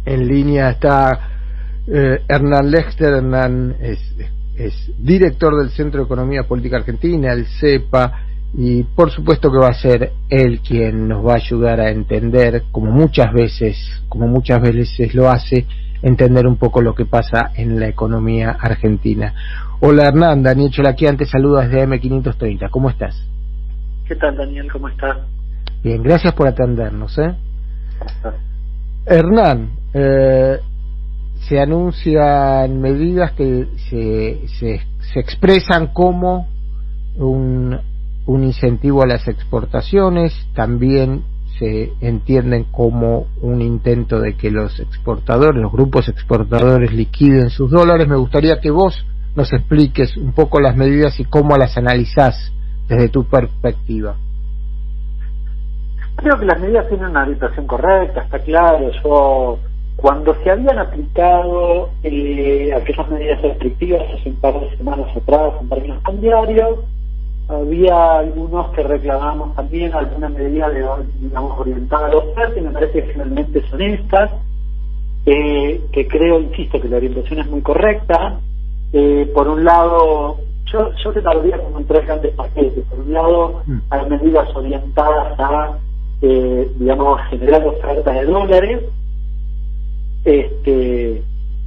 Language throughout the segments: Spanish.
En línea está Hernán Lexter. Hernán es director del Centro de Economía Política Argentina, el CEPA, y por supuesto que va a ser él quien nos va a ayudar a entender, como muchas veces lo hace, entender un poco lo que pasa en la economía argentina. Hola Hernán, Daniel Cholaquian te saluda desde AM530, ¿cómo estás? ¿Qué tal, Daniel? ¿Cómo estás? Bien, gracias por atendernos. Hernán, se anuncian medidas que se expresan como un incentivo a las exportaciones, también se entienden como un intento de que los grupos exportadores liquiden sus dólares. Me gustaría que vos nos expliques un poco las medidas y cómo las analizás desde tu perspectiva. Creo que las medidas tienen una orientación correcta, está claro. Cuando se habían aplicado aquellas medidas restrictivas hace un par de semanas atrás en términos cambiarios, había algunos que reclamamos también alguna medida orientada a la oferta, y me parece que finalmente son estas, que creo, insisto, que la orientación es muy correcta. Por un lado, yo te daría como en tres grandes paquetes. Por un lado, hay medidas orientadas a generar oferta de dólares,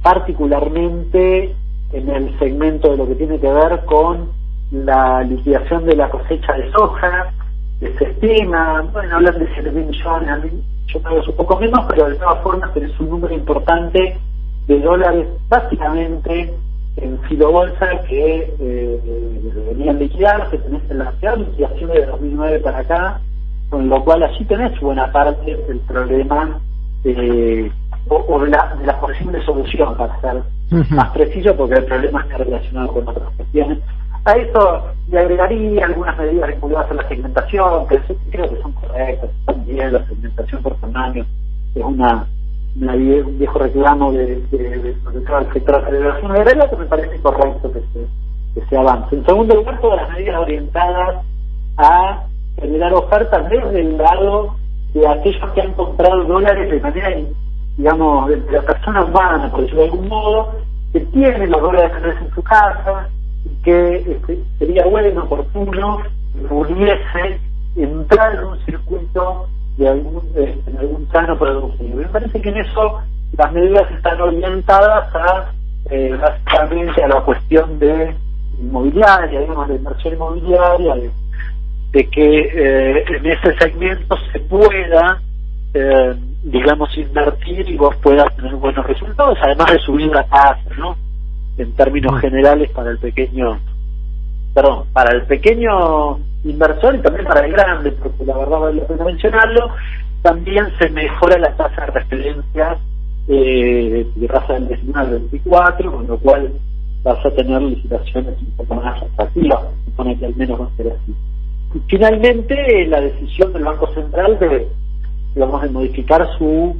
particularmente en el segmento de lo que tiene que ver con la liquidación de la cosecha de soja, que se estima, hablan de 7.000 millones, yo creo que es un poco menos, pero de todas formas tenés un número importante de dólares, básicamente en filobolsa, que deberían liquidar, que tenés en la liquidación de 2009 para acá, con lo cual allí tenés buena parte del problema de la posible solución, para ser más preciso, porque el problema está relacionado con otras cuestiones. A eso le agregaría algunas medidas vinculadas a la segmentación, que creo que son correctas, también la segmentación por tamaño es un viejo reclamo de todo el sector de la celebración agraria, que me parece correcto que se avance. En segundo lugar, todas las medidas orientadas a generar ofertas desde el lado de aquellos que han comprado dólares de manera, digamos, de la persona humana, por decirlo de algún modo, que tienen los dólares en su casa, y que sería bueno, oportuno, que pudiese entrar en un circuito de algún sano productivo. Me parece que en eso las medidas están orientadas a básicamente a la cuestión de inmobiliaria, digamos, de inversión inmobiliaria, de que en ese segmento se pueda invertir y vos puedas tener buenos resultados, además de subir la tasa, ¿no? En términos generales para el pequeño inversor, y también para el grande, porque la verdad vale la pena mencionarlo. También se mejora la tasa de referencia de tasa del 19 al 24, con lo cual vas a tener licitaciones un poco más atractivas, se supone que al menos va a ser así. Y finalmente, la decisión del Banco Central de modificar su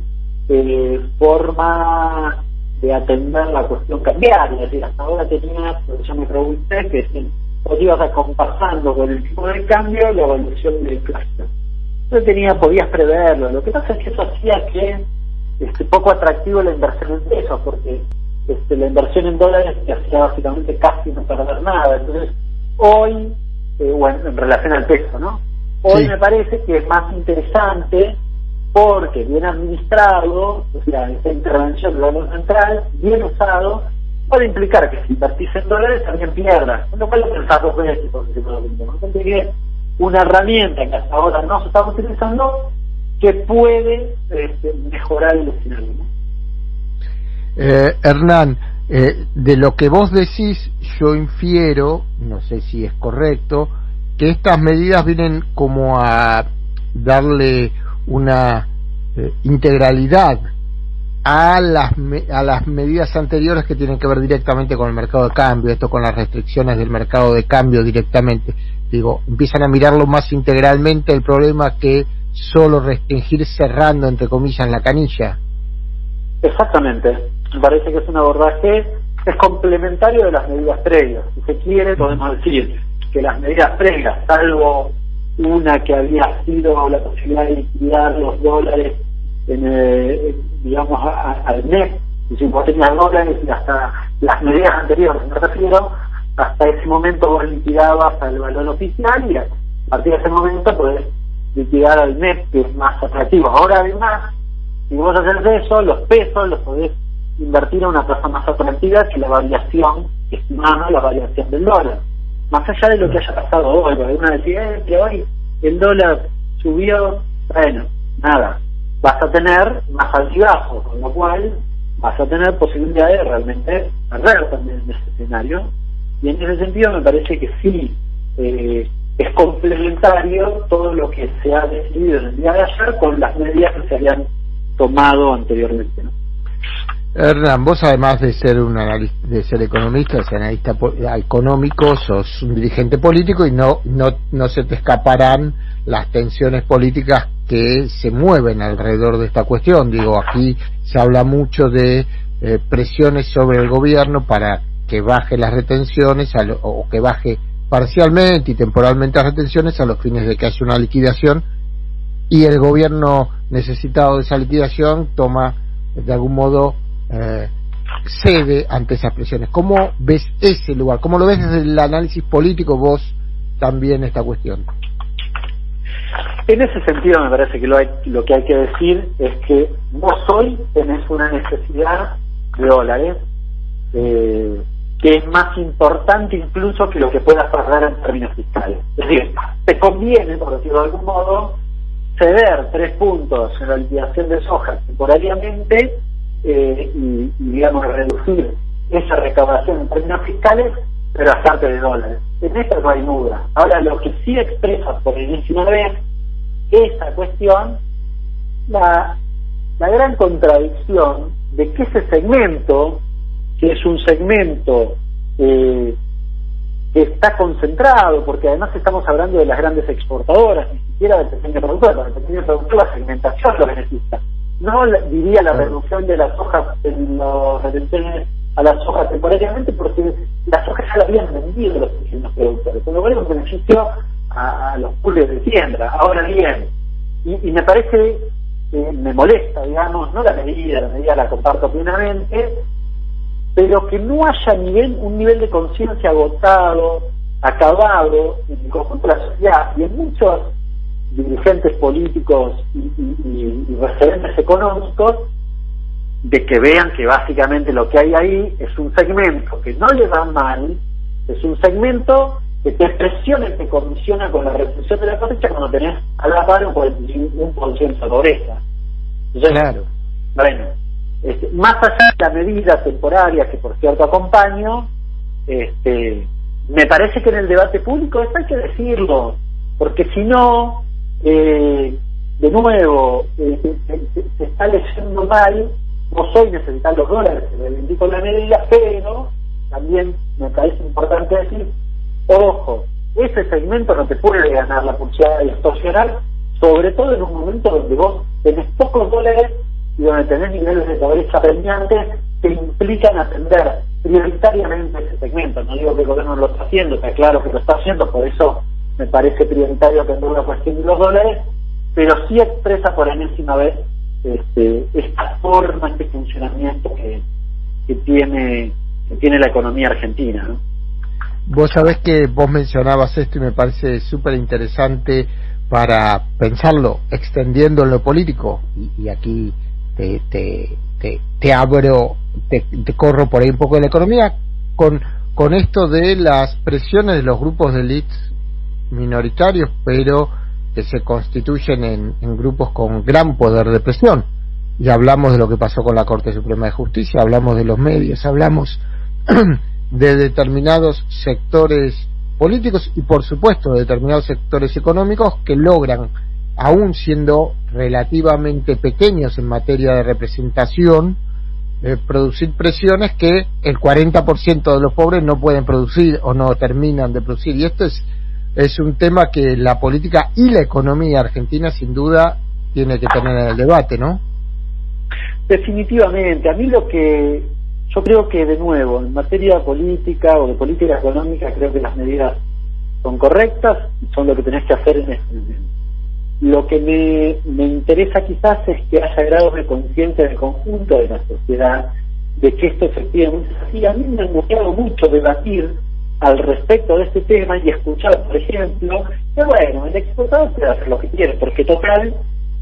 forma de atender la cuestión cambiaria. Es decir, hasta ahora tenías, yo me pregunté, que vos ibas acompasando con el tipo de cambio la evolución de la inflación. Entonces podías preverlo. Lo que pasa es que eso hacía que poco atractivo la inversión en pesos, porque la inversión en dólares te hacía básicamente casi no perder nada. Entonces, hoy, en relación al peso, ¿no? Hoy sí. Me parece que es más interesante, porque bien administrado, o sea, esta intervención del Banco Central, bien usado, puede implicar que si invertís en dólares también pierdas, con lo cual lo pensás dos veces, porque es una herramienta que hasta ahora no se está utilizando, que puede mejorar el escenario, ¿no? Hernán, de lo que vos decís, yo infiero, no sé si es correcto, que estas medidas vienen como a darle una integralidad a las medidas anteriores, que tienen que ver directamente con el mercado de cambio, esto con las restricciones del mercado de cambio directamente. Digo, empiezan a mirarlo más integralmente el problema que solo restringir cerrando, entre comillas, la canilla. Exactamente, me parece que es un abordaje, es complementario de las medidas previas. Si se quiere, podemos decir que las medidas previas, salvo una que había sido la posibilidad de liquidar los dólares digamos, al mes, y si vos tenías dólares y hasta las medidas anteriores, me refiero, hasta ese momento vos liquidabas al valor oficial y a partir de ese momento podés liquidar al MEP, que es más atractivo. Ahora además, si vos haces eso, los pesos los podés invertir a una tasa más atractiva que la variación estimada, la variación del dólar. Más allá de lo que haya pasado hoy, porque uno decía que hoy el dólar subió, bueno, nada, vas a tener más altibajos, con lo cual vas a tener posibilidades de realmente perder también en ese escenario. Y en ese sentido me parece que sí, es complementario todo lo que se ha decidido en el día de ayer con las medidas que se habían tomado anteriormente, ¿no? Hernán, vos además de ser de ser economista, ser analista económico, sos un dirigente político y no se te escaparán las tensiones políticas que se mueven alrededor de esta cuestión. Digo, aquí se habla mucho de presiones sobre el gobierno para que baje las retenciones o que baje parcialmente y temporalmente las retenciones a los fines de que haya una liquidación, y el gobierno necesitado de esa liquidación toma de algún modo cede ante esas presiones. ¿Cómo ves ese lugar? ¿Cómo lo ves desde el análisis político vos también esta cuestión? En ese sentido me parece que lo que hay que decir es que vos hoy tenés una necesidad de dólares que es más importante incluso que lo que puedas perder en términos fiscales. Es decir, te conviene, por decirlo de algún modo, ceder 3 puntos en la liquidación de soja temporariamente y digamos reducir esa recaudación en términos fiscales, pero hacerte de dólares. En esto no hay duda. Ahora, lo que sí expresa por enésima vez esa cuestión, la gran contradicción de que ese segmento, que es un segmento que está concentrado, porque además estamos hablando de las grandes exportadoras, ni siquiera del pequeño productor. Para el pequeño productor la segmentación lo beneficia. No diría la reducción de las hojas en las retenciones a las hojas temporariamente, porque las hojas ya las habían vendido los pequeños productores, con lo cual es un beneficio a los pools de siembra. Ahora bien, y me parece, me molesta, digamos, no la medida la comparto plenamente, pero que no haya un nivel de conciencia agotado, acabado en el conjunto de la sociedad y en muchos dirigentes políticos y referentes económicos, de que vean que básicamente lo que hay ahí es un segmento que no le va mal, es un segmento que te presiona y te condiciona con la reducción de la cosecha cuando tenés a la par un 41% de pobreza. Entonces, claro. Bueno, más allá de la medida temporaria, que por cierto acompaño, me parece que en el debate público esto hay que decirlo, porque si no, de nuevo, se está leyendo mal. Vos hoy necesitas los dólares, se reivindico la medida, pero también me parece importante decir, ojo, ese segmento no te puede ganar la pulseada y extorsionar, sobre todo en un momento donde vos tenés pocos dólares y donde tenés niveles de pobreza premiantes que implican atender prioritariamente ese segmento. No digo que el gobierno lo está haciendo, está claro que lo está haciendo, por eso me parece prioritario atender la cuestión de los dólares, pero sí expresa por enésima vez esta forma, este funcionamiento que tiene la economía argentina, ¿no? Vos sabés que vos mencionabas esto y me parece súper interesante para pensarlo, extendiendo en lo político, y aquí te abro, te corro por ahí un poco de la economía, con esto de las presiones de los grupos de élites minoritarios, pero que se constituyen en grupos con gran poder de presión. Ya hablamos de lo que pasó con la Corte Suprema de Justicia, hablamos de los medios, hablamos de determinados sectores políticos y por supuesto de determinados sectores económicos que logran, aún siendo relativamente pequeños en materia de representación, producir presiones que el 40% de los pobres no pueden producir o no terminan de producir. Y esto es un tema que la política y la economía argentina sin duda tiene que tener en el debate, ¿no? Definitivamente. A mí yo creo que, de nuevo, en materia política o de política económica, creo que las medidas son correctas y son lo que tenés que hacer en este momento. Lo que me interesa quizás es que haya grados de conciencia del conjunto de la sociedad de que esto efectivamente es así. A mí me ha gustado mucho debatir al respecto de este tema y escuchar, por ejemplo, que bueno, el exportador puede hacer lo que quiere, porque total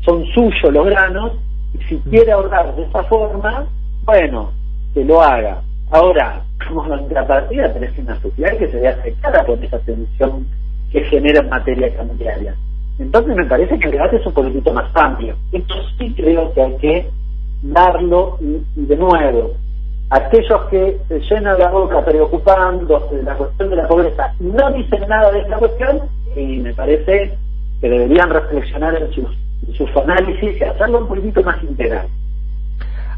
son suyos los granos, y si quiere ahorrar de esa forma, bueno, que lo haga. Ahora, como contrapartida, tenés una sociedad que se ve afectada por esa tensión que genera en materia cambiaria. Entonces me parece que el debate es un poquitito más amplio. Esto sí creo que hay que darlo, y de nuevo, aquellos que se llenan la boca preocupándose de la cuestión de la pobreza y no dicen nada de esta cuestión, y me parece que deberían reflexionar en sus análisis y hacerlo un poquitito más integral.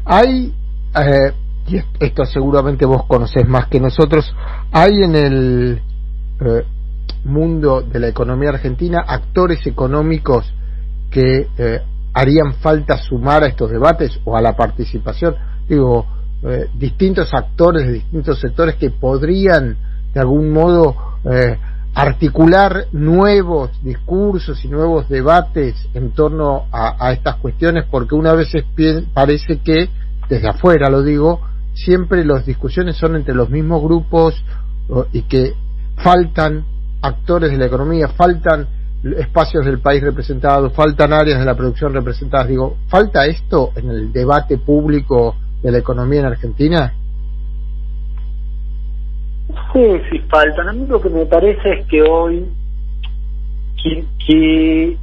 Hay, y esto seguramente vos conocés más que nosotros, hay en el mundo de la economía argentina actores económicos que harían falta sumar a estos debates o a la participación, digo, distintos actores de distintos sectores que podrían de algún modo articular nuevos discursos y nuevos debates en torno a estas cuestiones, porque una vez parece que desde afuera, lo digo, siempre las discusiones son entre los mismos grupos y que faltan actores de la economía, faltan espacios del país representados, faltan áreas de la producción representadas. Digo, ¿falta esto en el debate público de la economía en Argentina? Sí, faltan. A mí lo que me parece es que hoy que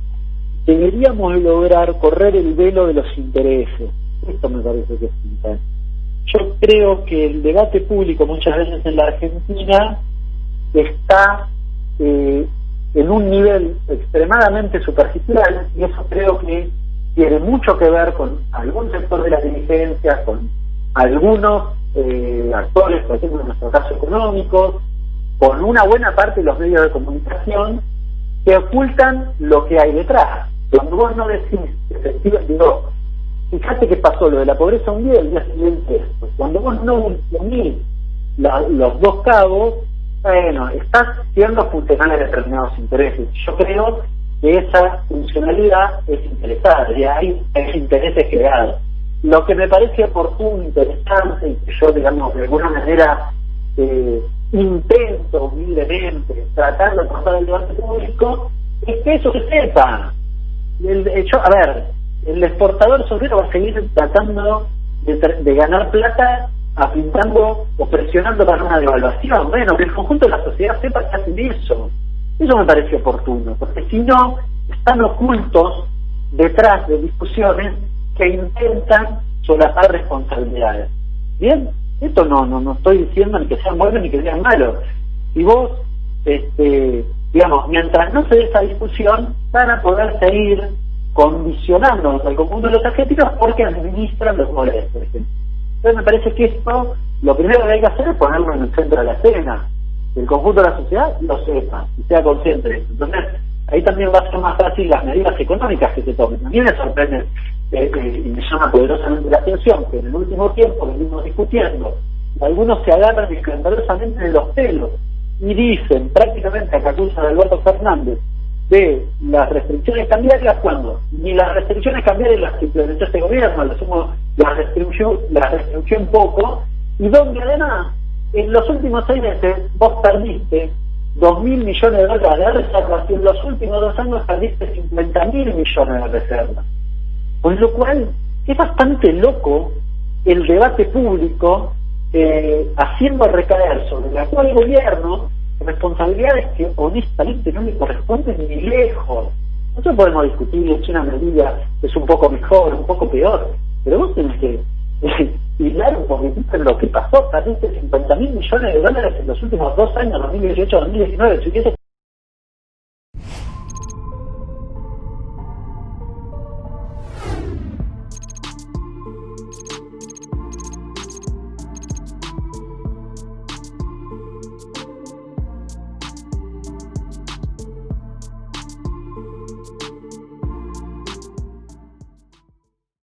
deberíamos lograr correr el velo de los intereses. Esto me parece que es vital. Yo creo que el debate público muchas veces en la Argentina está en un nivel extremadamente superficial, y eso creo que tiene mucho que ver con algún sector de la dirigencia, con algunos actores, por ejemplo en nuestro caso económicos, con una buena parte de los medios de comunicación que ocultan lo que hay detrás. Cuando vos no decís, efectivamente, digo, fíjate que pasó lo de la pobreza un día y el día siguiente esto. Cuando vos no unís los dos cabos, bueno, estás siendo funcional a determinados intereses. Yo creo que esa funcionalidad es interesada, y hay intereses creados. Lo que me parece oportuno, interesante, y que yo, digamos, de alguna manera intento humildemente tratar de pasar el debate público, es que eso se sepa. El exportador sobrero va a seguir tratando de ganar plata aplicando o presionando para una devaluación. Bueno, que el conjunto de la sociedad sepa que hacen eso. Eso me parece oportuno, porque si no, están ocultos detrás de discusiones que intentan solapar responsabilidades. Bien, esto no estoy diciendo ni que sean buenos ni que sean malos. Y vos, digamos, mientras no se dé esa discusión, van a poder seguir condicionándonos al conjunto de los argentinos porque administran los dólares, por ejemplo. Entonces me parece que esto, lo primero que hay que hacer es ponerlo en el centro de la escena, que el conjunto de la sociedad lo sepa y sea consciente de eso. Entonces ahí también va a ser más fácil las medidas económicas que se tomen. A mí me sorprende y me llama poderosamente la atención que en el último tiempo venimos discutiendo, algunos se agarran escandalosamente de los pelos y dicen prácticamente a que acusa de Alberto Fernández de las restricciones cambiarias, cuando ni las restricciones cambiarias las que implementó este gobierno, las restricció un poco, y donde además en los últimos 6 meses vos perdiste 2.000 millones de dólares de reservas y en los últimos 2 años perdiste 50.000 millones de reservas. Con lo cual es bastante loco el debate público haciendo recaer sobre el actual gobierno responsabilidades que honestamente no le corresponden ni lejos. Nosotros podemos discutir si una medida es un poco mejor, un poco peor, pero vos tenés que hilar un poquitito en lo que pasó. Perdiste 50.000 millones de dólares en los últimos 2 años, 2018-2019. Si hubiese